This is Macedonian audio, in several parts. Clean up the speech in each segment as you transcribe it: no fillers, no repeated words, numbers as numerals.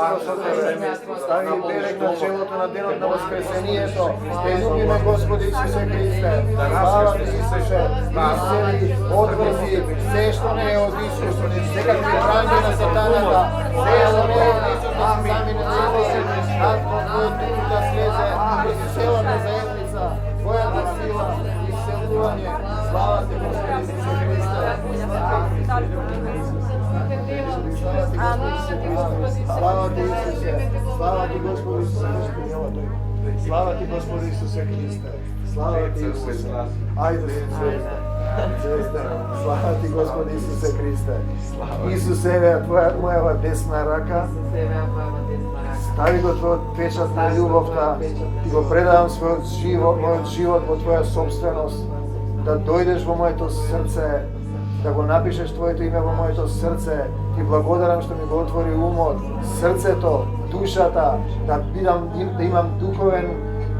семејство со Тебе. Стави берег на челото на денот на воскресението. Те љубиме, Господи Исусе Христе. Слава Ти, Исусе. Исцели, одврзи се што не е од Исус. Секакви враги на сатаната. Се што не е од Исус да се замине на Исус. Татко, Твојот дух да слезе и целата заедница. Твојата сила и исцелување. Слава Ти, Господи Исусе Христе. Слава Ти, Исусе. Слава Ти, Господи Исусе Христе. Слава Ти, Господи Исусе Христе. Слава Ти, Исусе. Ајде, звезда. Слава Ти, Господи Исусе Христе. Исусе, Твоја моја десна рака. Стави го Твојот печат на љубовта. Ти го предавам мојот живот во Твоја собственост. Да дојдеш во моето срце, да го напишеш Твоето име во моето срце. Ти благодарам што ми го отвори умот, срцето, душата, да имам духовен,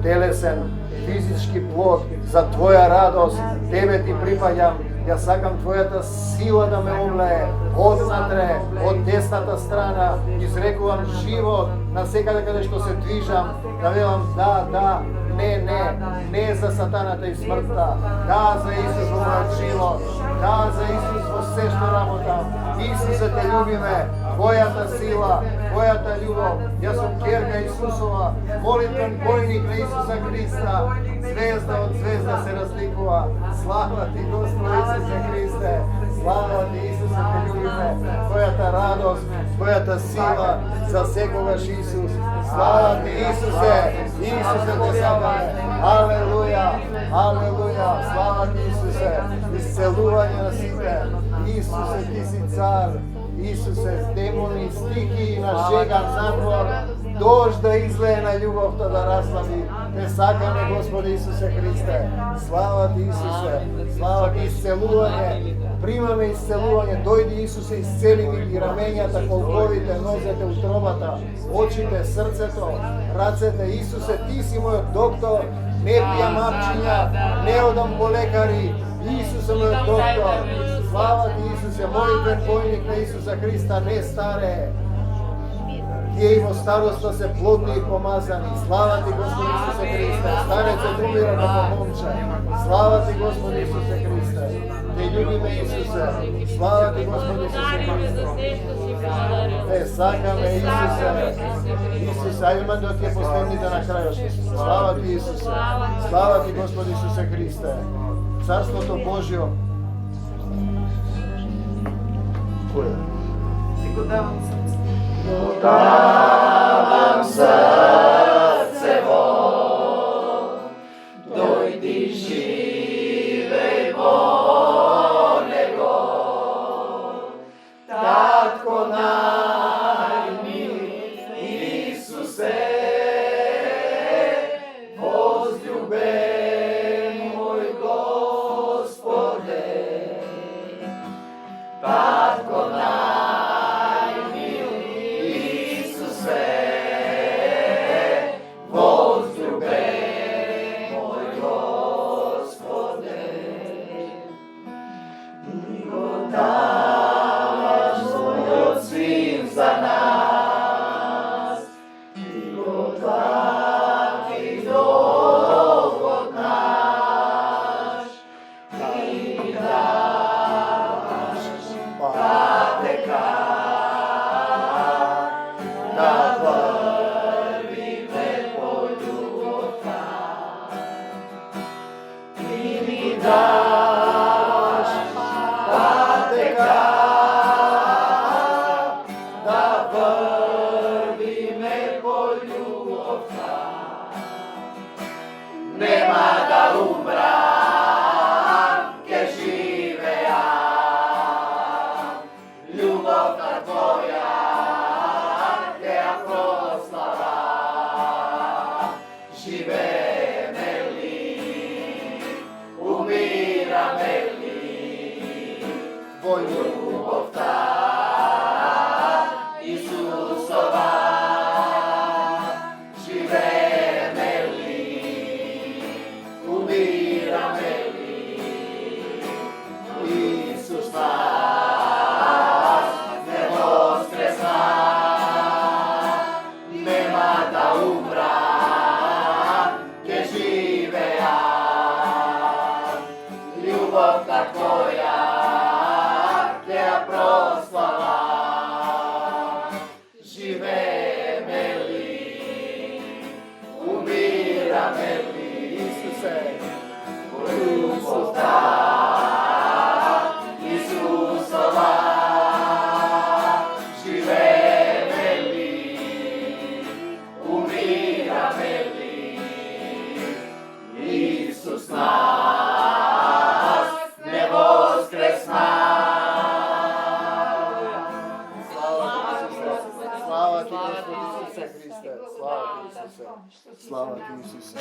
телесен, физички плод за Твоја радост. Тебе Ти припаѓам. Ја сакам Твојата сила да ме омлее однатре, од десната страна. Изрекувам живот на секаде каде што се движам. Да велам да, не за сатаната и смртта. Да за Исус во мојот живот. Да за Исус во се што работам. Исусе, Те љубиме. Твојата сила, Твојата љубов. Јас сум ќерка Исусова, молитвен војник на Исуса Христа. Звезда од звезда се разликува. Слава Ти, Господи Исусе Христе. Слава Ти, Исусе, Те љубиме. Твојата радост, Твојата сила за секогаш Исус. Слава Ти, Исусе. Исусе, Те сакаме. Алелуја, алелуја. Слава Ти, Исусе. Исцелување на сите. Исусе, Ти си цар. Исусе, демони, стихи на жега надвор, дожд да излее на љубовта да расслаби. Те сакаме, Господи Исусе Христе. Слава Ти, Исусе. Слава Ти, исцелување. Примаме исцелување. Дојди, Исусе, исцели ги рамењата, колковите, нозете, утробата, очите, срцето, рацете. Исусе, Ти си мојот доктор. Не пијам апчиња, не одам по лекари. Исусе, мојот доктор. Слава Ти, Исусе, молитвен војник на Исуса Христа, не старее. Тие и во староста се плодни и помазани. Слава Ти, Господи Исусе Христе. Старец е умира како момче. Слава Ти, Господи Исусе Христе. Те љубиме, Исусе. Слава Ти, Господи Исусе Христе. Те сакаме, Исусе. Исусе, ајде да Ти е последните на крајот. Слава Ти, Исусе. Слава Ти, Господи Исусе Христе. Царството Божјо. Ти го давам срце. Давам срцево, дојди живеј во него. Татко најмил Исусе, возљубен мој Господе. Татко најмил Исусе, возљубен мој Господе. Ти го даваш својот син за нас, Ти го плати долгот наш, Ти даваш патека да врвиме по љубовта. Ти ми даваш патека да врвиме по љубовта. Нема да умрам, ке живеам. Љубовта Твоја ќе ја прославам. Живееме ли, умираме ли, во љубовта Исусова. Живееме ли, умираме ли, Исус нас не воскресна. proslava. Живеме ли, умираме ли, Исусе, любовта Исусова. Живеме ли, умираме ли, Исус нас не воскресна. Слава ти, Господи Исусе Христе. Слава ти, Исусе. Слава ти, Исусе.